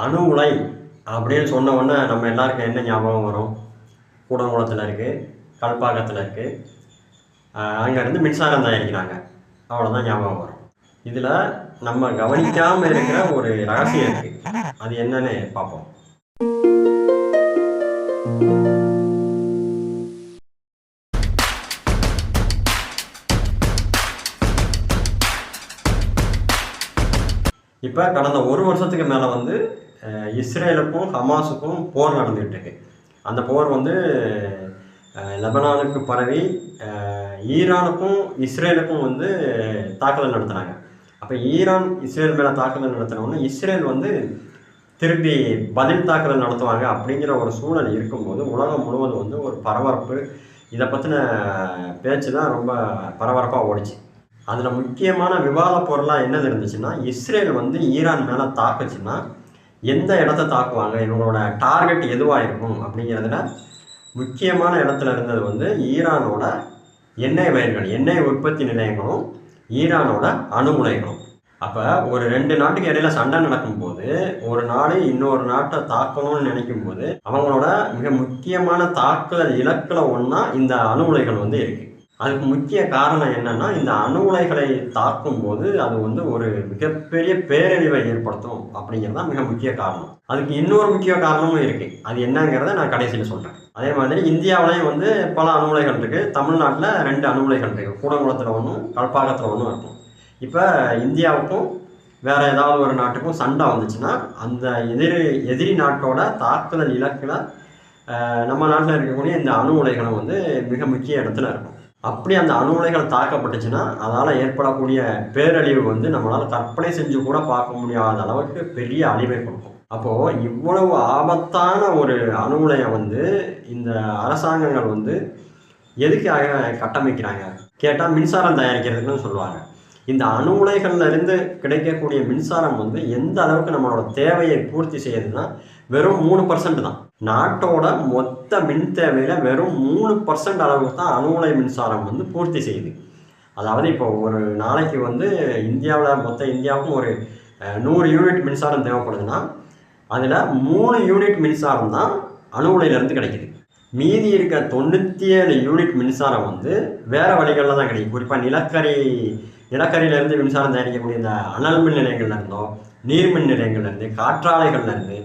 அணு உலை அப்படின்னு சொன்ன உடனே நம்ம எல்லாருக்கும் என்ன ஞாபகம் வரும்? கூடங்குளத்தில் இருக்குது, கல்பாக்கத்தில் இருக்குது, அங்கேருந்து மின்சாரம் தயாரிக்கிறாங்க. அவ்வளோதான் ஞாபகம் வரும். இதில் நம்ம கவனிக்காமல் இருக்கிற ஒரு ரகசியம் இருக்குது. அது என்னன்னு பார்ப்போம். இப்போ கடந்த ஒரு வருஷத்துக்கு மேலே வந்து இஸ்ரேலுக்கும் ஹமாஸுக்கும் போர் நடந்துகிட்டு இருக்கு. அந்த போர் வந்து லெபனானுக்கு பரவி ஈரானுக்கும் இஸ்ரேலுக்கும் வந்து தாக்குதல் நடத்துனாங்க. அப்போ ஈரான் இஸ்ரேல் மேலே தாக்குதல் நடத்தினோன்னா இஸ்ரேல் வந்து திருப்பி பதில் தாக்குதல் நடத்துவாங்க அப்படிங்கிற ஒரு சூழல் இருக்கும்போது உலகம் முழுவதும் வந்து ஒரு பரபரப்பு, இதை பற்றின பேச்சு தான் ரொம்ப பரபரப்பாக ஓடிச்சு. அதில் முக்கியமான விவாத பொருளாக என்னது இருந்துச்சுன்னா, இஸ்ரேல் வந்து ஈரான் மேலே தாக்குச்சுன்னா எந்த இடத்த தாக்குவாங்க, இவங்களோட டார்கெட் எதுவாக இருக்கும் அப்படிங்கிறதுல முக்கியமான இடத்துல இருந்தது வந்து ஈரானோட எண்ணெய் வயல்கள், எண்ணெய் உற்பத்தி நிலையங்களும் ஈரானோட அணு உலைகளும். அப்போ ஒரு 2 நாட்டுக்கு இடையில சண்டை நடக்கும்போது ஒரு நாடு இன்னொரு நாட்டை தாக்கணும்னு நினைக்கும் போது அவங்களோட மிக முக்கியமான தாக்குதல் இலக்கில் ஒன்றா இந்த அணு உலைகள் வந்து இருக்குது. அதுக்கு முக்கிய காரணம் என்னன்னா, இந்த அணு உலைகளை தாக்கும் போது அது வந்து ஒரு மிகப்பெரிய பேரழிவை ஏற்படுத்தும் அப்படிங்கிறது தான் மிக முக்கிய காரணம். அதுக்கு இன்னொரு முக்கிய காரணமும் இருக்குது. அது என்னங்கிறத நான் கடைசியில் சொல்கிறேன். அதே மாதிரி இந்தியாவிலையும் வந்து பல அணு உலைகள் இருக்குது. தமிழ்நாட்டில் 2 அணு உலைகள் இருக்குது. கூடங்குளத்தில் ஒன்றும், கல்பாக்கத்தில் ஒன்றும் இருக்கும். இப்போ இந்தியாவுக்கும் வேறு ஏதாவது ஒரு நாட்டுக்கும் சண்டை வந்துச்சுன்னா அந்த எதிரி நாட்டோட தாக்குதல் இலக்கில் நம்ம நாட்டில் இருக்கக்கூடிய இந்த அணு உலைகளும் வந்து மிக முக்கிய இடத்துல இருக்கும். அப்படி அந்த அணு உலைகள் தாக்கப்பட்டுச்சுன்னா அதால் ஏற்படக்கூடிய பேரழிவு வந்து நம்மளால் கற்பனை செஞ்சு கூட பார்க்க முடியாத அளவுக்கு பெரிய அழிவை கொடுக்கும். அப்போது இவ்வளவு ஆபத்தான ஒரு அணு உலையை வந்து இந்த அரசாங்கங்கள் வந்து எதுக்காக கட்டமைக்கிறாங்க கேட்டால் மின்சாரம் தயாரிக்கிறதுக்குன்னு சொல்லுவாங்க. இந்த அணு உலைகள்ல இருந்து கிடைக்கக்கூடிய மின்சாரம் வந்து எந்த அளவுக்கு நம்மளோட தேவையை பூர்த்தி செய்யுதுன்னா வெறும் 3% தான். நாட்டோட மொத்த மின் தேவையில வெறும் 3% அளவுக்கு தான் அணு உலை மின்சாரம் வந்து பூர்த்தி செய்யுது. அதாவது இப்போ ஒரு நாளைக்கு வந்து மொத்த இந்தியாவுக்கும் ஒரு 100 யூனிட் மின்சாரம் தேவைப்படுதுன்னா அதில் 3 யூனிட் மின்சாரம் தான் அணு உலையிலேருந்து கிடைக்குது. மீதி இருக்க 97 யூனிட் மின்சாரம் வந்து வேறு வழிகளில் தான் கிடைக்கும். குறிப்பாக நிலக்கரியிலேருந்து மின்சாரம் தயாரிக்கக்கூடிய இந்த அனல் மின் நிலையங்கள்லேருந்தோ, நீர்மின் நிலையங்கள்லேருந்து, காற்றாலைகள்லேருந்து,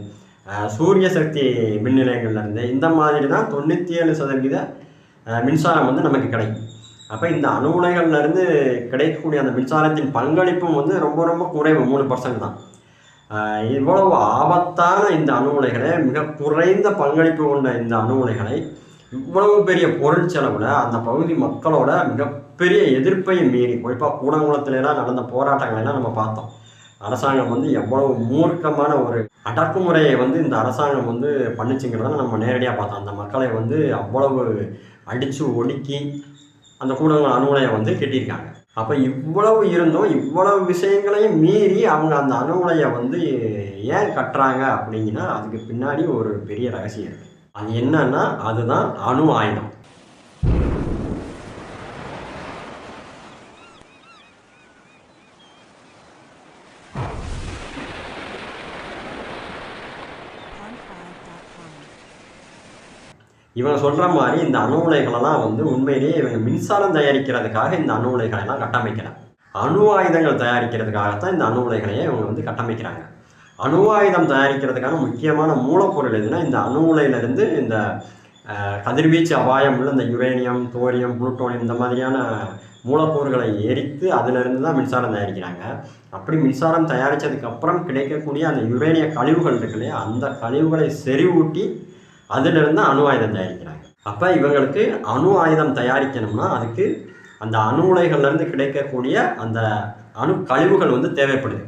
சூரிய சக்தி மின் நிலையங்கள்லேருந்து, இந்த மாதிரி தான் 97% மின்சாரம் வந்து நமக்கு கிடைக்கும். அப்போ இந்த அணு உலைகள்லேருந்து கிடைக்கக்கூடிய அந்த மின்சாரத்தின் பங்களிப்பும் வந்து ரொம்ப ரொம்ப குறைவு, 3% தான். இவ்வளவு ஆபத்தான இந்த அணு உலைகளை, மிக குறைந்த பங்களிப்பு கொண்ட இந்த அணு உலைகளை இவ்வளவு பெரிய பொருள் செலவில் அந்த பகுதி மக்களோட மிகப்பெரிய எதிர்ப்பையும் மீறி, குறிப்பாக கூடங்குளத்திலாம் நடந்த போராட்டங்களெல்லாம் நம்ம பார்த்தோம். அரசாங்கம் வந்து எவ்வளவு மூர்க்கமான ஒரு அடக்குமுறையை வந்து இந்த அரசாங்கம் வந்து பண்ணிச்சுங்கிறத நம்ம நேரடியாக பார்த்தோம். அந்த மக்களை வந்து அவ்வளவு அடித்து ஒடுக்கி அந்த கூடங்குளம் அணு உலையை வந்து கட்டியிருக்காங்க. அப்போ இவ்வளவு இருந்தும் இவ்வளவு விஷயங்களையும் மீறி அவங்க அந்த அணு உலையை வந்து ஏன் கட்டுறாங்க அப்படிங்கன்னா அதுக்கு பின்னாடி ஒரு பெரிய ரகசியம் இருக்குது. அது என்னன்னா அதுதான் அணு ஆயுதம். இவங்க சொல்கிற மாதிரி இந்த அணு உலைகளெல்லாம் வந்து உண்மையிலேயே இவங்க மின்சாரம் தயாரிக்கிறதுக்காக இந்த அணு உலைகளெல்லாம் கட்டமைக்கல. அணு ஆயுதங்கள் தயாரிக்கிறதுக்காகத்தான் இந்த அணு உலைகளையே இவங்க வந்து கட்டமைக்கிறாங்க. அணு ஆயுதம் தயாரிக்கிறதுக்கான முக்கியமான மூலப்பொருள் எதுனா இந்த அணு உலையிலிருந்து இந்த கதிர்வீச்சு அபாயம் உள்ள இந்த யுரேனியம், தோரியம், புளூட்டோனியம் இந்த மாதிரியான மூலப்பொருட்களை எரித்து அதிலிருந்து தான் மின்சாரம் தயாரிக்கிறாங்க. அப்படி மின்சாரம் தயாரித்ததுக்கப்புறம் கிடைக்கக்கூடிய அந்த யுரேனிய கழிவுகள் இருக்கு இல்லையா, அந்த கழிவுகளை செறிவூட்டி அதிலிருந்து அணு ஆயுதம் தயாரிக்கிறாங்க. அப்போ இவங்களுக்கு அணு ஆயுதம் தயாரிக்கணும்னா அதுக்கு அந்த அணு உலைகள்லேருந்து கிடைக்கக்கூடிய அந்த அணு கழிவுகள் வந்து தேவைப்படுது.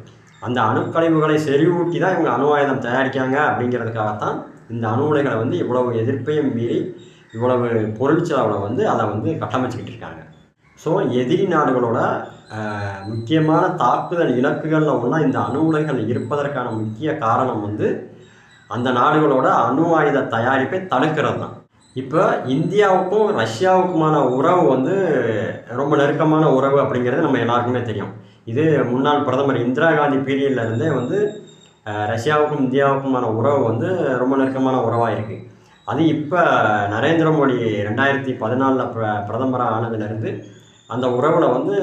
அந்த அணுக்கழிவுகளை செறிவூட்டி தான் இவங்க அணு ஆயுதம் தயாரிக்காங்க. அப்படிங்கிறதுக்காகத்தான் இந்த அணு உலைகளை வந்து இவ்வளவு எதிர்ப்பையும் மீறி இவ்வளவு பொருள் செலவில் வந்து அதை வந்து கட்டமைச்சிக்கிட்டு இருக்காங்க. ஸோ எதிரி நாடுகளோட முக்கியமான தாக்குதல் இலக்குகளில் ஒன்றா இந்த அணு உலைகள் இருப்பதற்கான முக்கிய காரணம் வந்து அந்த நாடுகளோட அணு ஆயுத தயாரிப்பை தடுக்கிறது தான். இப்போ இந்தியாவுக்கும் ரஷ்யாவுக்குமான உறவு வந்து ரொம்ப நெருக்கமான உறவு அப்படிங்கிறது நம்ம எல்லாருக்குமே தெரியும். இது முன்னாள் பிரதமர் இந்திரா காந்தி பீரியட்லேருந்தே வந்து ரஷ்யாவுக்கும் இந்தியாவுக்குமான உறவு வந்து ரொம்ப நெருக்கமான உறவாக இருக்குது. அது இப்போ நரேந்திர மோடி 2014 பிரதமராக ஆனதுலேருந்து அந்த உறவில் வந்து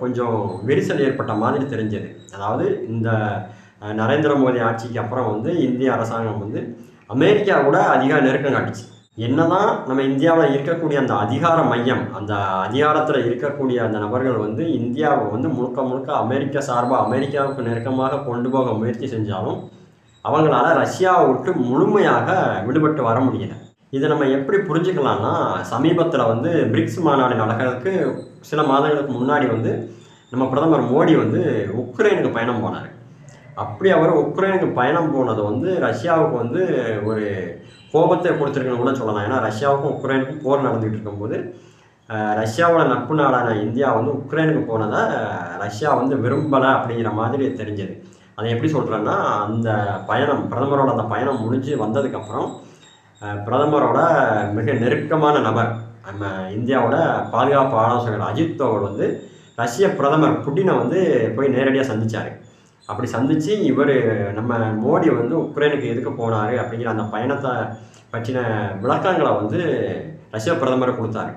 கொஞ்சம் விரிசல் ஏற்பட்ட மாதிரி தெரிஞ்சது. அதாவது இந்த நரேந்திர மோடி ஆட்சிக்கு அப்புறம் வந்து இந்திய அரசாங்கம் வந்து அமெரிக்காவோட அதிக நெருக்கம் காட்டுச்சு. என்னதான் நம்ம இந்தியாவில் இருக்கக்கூடிய அந்த அதிகார மையம், அந்த அதிகாரத்தில் இருக்கக்கூடிய அந்த நபர்கள் வந்து இந்தியாவை வந்து முழுக்க முழுக்க அமெரிக்கா சார்பாக அமெரிக்காவுக்கு நெருக்கமாக கொண்டு போக முயற்சி செஞ்சாலும் அவங்களால ரஷ்யாவை விட்டு முழுமையாக விடுபட்டு வர முடியல. இதை நம்ம எப்படி புரிஞ்சுக்கலாம்னா, சமீபத்தில் வந்து பிரிக்ஸ் மாநாடு நடக்கிறதுக்கு சில மாதங்களுக்கு முன்னாடி வந்து நம்ம பிரதமர் மோடி வந்து உக்ரைனுக்கு பயணம் போனார். அப்படி அவர் உக்ரைனுக்கு பயணம் போனது வந்து ரஷ்யாவுக்கு வந்து ஒரு கோபத்தை கொடுத்துருக்குன்னு கூட சொல்லலாம். ஏன்னா ரஷ்யாவுக்கும் உக்ரைனுக்கும் போர் நடந்துகிட்டு இருக்கும்போது ரஷ்யாவோட நட்பு நாடான இந்தியா வந்து உக்ரைனுக்கு போனதை ரஷ்யா வந்து விரும்பலை அப்படிங்கிற மாதிரி தெரிஞ்சது. அதை எப்படி சொல்கிறேன்னா, அந்த பயணம் பிரதமரோட அந்த பயணம் முடிஞ்சு வந்ததுக்கப்புறம் பிரதமரோட மிக நெருக்கமான நபர் நம்ம இந்தியாவோட பாதுகாப்பு ஆலோசகர் அஜித் தோவல் வந்து ரஷ்ய பிரதமர் புட்டினை வந்து போய் நேரடியாக சந்தித்தார். அப்படி சந்தித்து இவர் நம்ம மோடி வந்து உக்ரைனுக்கு எதுக்கு போனார் அப்படிங்கிற அந்த பயணத்தை பற்றின விளக்கங்களை வந்து ரஷ்ய பிரதமர் கொடுத்தாரு.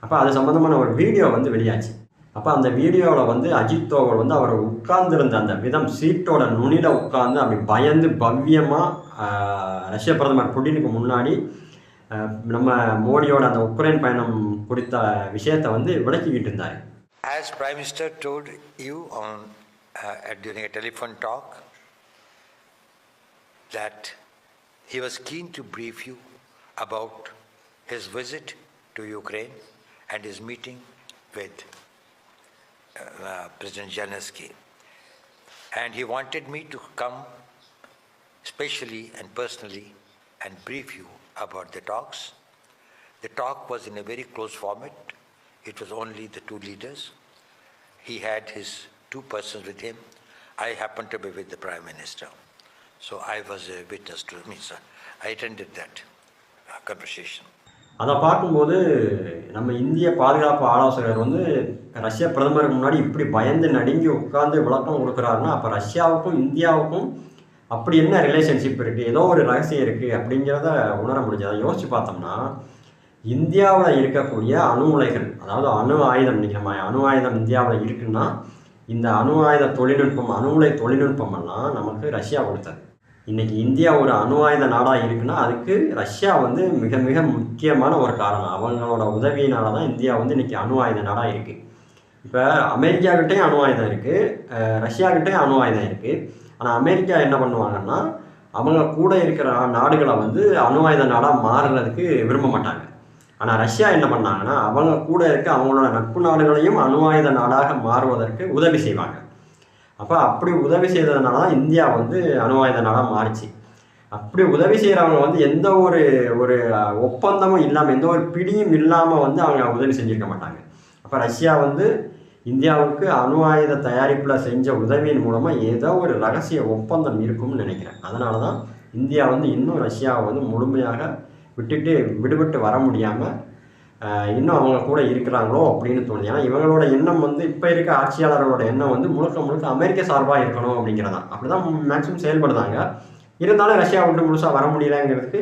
அப்போ அது சம்மந்தமான ஒரு வீடியோ வந்து வெளியாச்சு. அப்போ அந்த வீடியோவில் வந்து அஜித் தோவல் வந்து அவர் உட்கார்ந்துருந்த அந்த விதம், சீட்டோட நுனியில் உட்கார்ந்து அப்படி பயந்து பவ்யமாக ரஷ்ய பிரதமர் புட்டினுக்கு முன்னாடி நம்ம மோடியோட அந்த உக்ரைன் பயணம் குறித்த விஷயத்தை வந்து விளக்கிக்கிட்டு இருந்தார். As Prime Minister told you during a telephone talk that he was keen to brief you about his visit to Ukraine and his meeting with President Zelensky, and he wanted me to come specially and personally and brief you about the talks. The talk was in a very close format. It was only the two leaders. He had his two persons with him. I happened to be with the Prime Minister. So I was a witness to me, sir. I attended that conversation. அதை பார்க்கும்போது நம்ம இந்திய பாதுகாப்பு ஆலோசகர் வந்து ரஷ்ய பிரதமருக்கு முன்னாடி இப்படி பயந்து நடுங்கி உட்கார்ந்து விளக்கம் கொடுக்குறாருன்னா, அப்போ ரஷ்யாவுக்கும் இந்தியாவுக்கும் அப்படி என்ன ரிலேஷன்ஷிப் இருக்குது, ஏதோ ஒரு ரகசியம் இருக்குது அப்படிங்கிறத உணர முடிஞ்சது. அதை யோசித்து பார்த்தோம்னா, இந்தியாவில் இருக்கக்கூடிய அணு உலைகள், அதாவது அணு ஆயுதம், இன்றைக்கி நம்ம அணு ஆயுதம் இந்தியாவில் இருக்குன்னா இந்த அணு ஆயுத தொழில்நுட்பம், அணு உலை தொழில்நுட்பமெல்லாம் நமக்கு ரஷ்யா கொடுத்தது. இன்றைக்கி இந்தியா ஒரு அணு ஆயுத நாடாக இருக்குன்னா அதுக்கு ரஷ்யா வந்து மிக மிக முக்கியமான ஒரு காரணம். அவங்களோட உதவியினால தான் இந்தியா வந்து இன்றைக்கி அணு ஆயுத நாடாக இருக்குது. இப்போ அமெரிக்காக்கிட்டேயும் அணு ஆயுதம் இருக்குது, ரஷ்யாக்கிட்டேயும் அணு ஆயுதம் இருக்குது. ஆனால் அமெரிக்கா என்ன பண்ணுவாங்கன்னா, அவங்க கூட இருக்கிற நாடுகளை வந்து அணு ஆயுத நாடாக மாறுறதுக்கு விரும்ப மாட்டாங்க. ஆனால் ரஷ்யா என்ன பண்ணாங்கன்னா, அவங்க கூட இருக்க அவங்களோட நட்பு நாடுகளையும் அணு ஆயுத நாடாக மாறுவதற்கு உதவி செய்வாங்க. அப்போ அப்படி உதவி செய்ததுனால தான் இந்தியா வந்து அணு ஆயுத நாடாக மாறிச்சு. அப்படி உதவி செய்கிறவங்க வந்து எந்த ஒரு ஒப்பந்தமும் இல்லாமல், எந்த ஒரு பிடியும் இல்லாமல் வந்து அவங்க உதவி செஞ்சுருக்க மாட்டாங்க. அப்போ ரஷ்யா வந்து இந்தியாவுக்கு அணு ஆயுத தயாரிப்பில் செஞ்ச உதவியின் மூலமாக ஏதோ ஒரு ரகசிய ஒப்பந்தம் இருக்கும்னு நினைக்கிறேன். அதனால தான் இந்தியா வந்து இன்னும் ரஷ்யாவை வந்து முழுமையாக விடுபட்டு வர முடியாமல் இன்னும் அவங்க கூட இருக்கிறாங்களோ அப்படின்னு தோணுது. ஏன்னா இவங்களோட எண்ணம் வந்து இப்போ இருக்க ஆட்சியாளர்களோட எண்ணம் வந்து முழுக்க முழுக்க அமெரிக்க சார்பாக இருக்கணும் அப்படிங்கிறதான். அப்படி தான் மேக்ஸிமம் செயல்படுதாங்க. இருந்தாலும் ரஷ்யா விட்டு முழுசாக வர முடியலங்கிறதுக்கு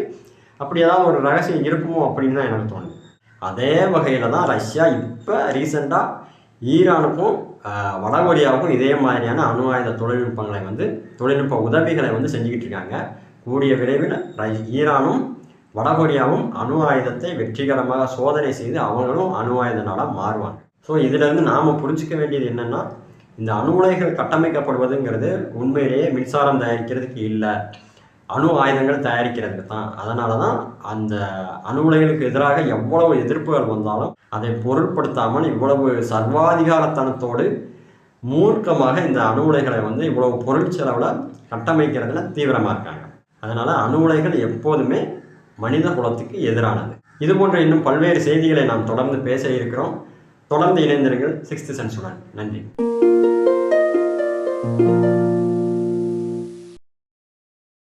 அப்படி ஏதாவது ஒரு ரகசியம் இருக்குமோ அப்படின்னு தான் எனக்கு தோணுது. அதே வகையில் தான் ரஷ்யா இப்போ ரீசெண்டாக ஈரானுக்கும் வடகொரியாவுக்கும் இதே மாதிரியான அணு ஆயுத தொழில்நுட்ப உதவிகளை வந்து செஞ்சுக்கிட்டு இருக்காங்க. கூடிய விரைவில் ஈரானும் வடகொரியாவும் அணு ஆயுதத்தை வெற்றிகரமாக சோதனை செய்து அவங்களும் அணு ஆயுத நாடாக மாறுவாங்க. ஸோ இதிலேருந்து நாம் புரிஞ்சிக்க வேண்டியது என்னென்னா, இந்த அணு உலைகள் கட்டமைக்கப்படுவதுங்கிறது உண்மையிலேயே மின்சாரம் தயாரிக்கிறதுக்கு இல்லை, அணு ஆயுதங்கள் தயாரிக்கிறதுக்கு தான். அதனால தான் அந்த அணு உலைகளுக்கு எதிராக எவ்வளவு எதிர்ப்புகள் வந்தாலும் அதை பொருட்படுத்தாமல் இவ்வளவு சர்வாதிகாரத்தனத்தோடு மூர்க்கமாக இந்த அணு உலைகளை வந்து இவ்வளவு பொருட்செலவில் கட்டமைக்கிறதுல தீவிரமாக இருக்காங்க. அதனால் அணு உலைகள் எப்போதுமே மனித குலத்துக்கு எதிரானது. இது போன்ற இன்னும் பல்வேறு செய்திகளை நாம் தொடர்ந்து பேச இருக்கிறோம். தொடர்ந்து இணைந்திருங்கள் 6th சென்ஸ் உடன். நன்றி.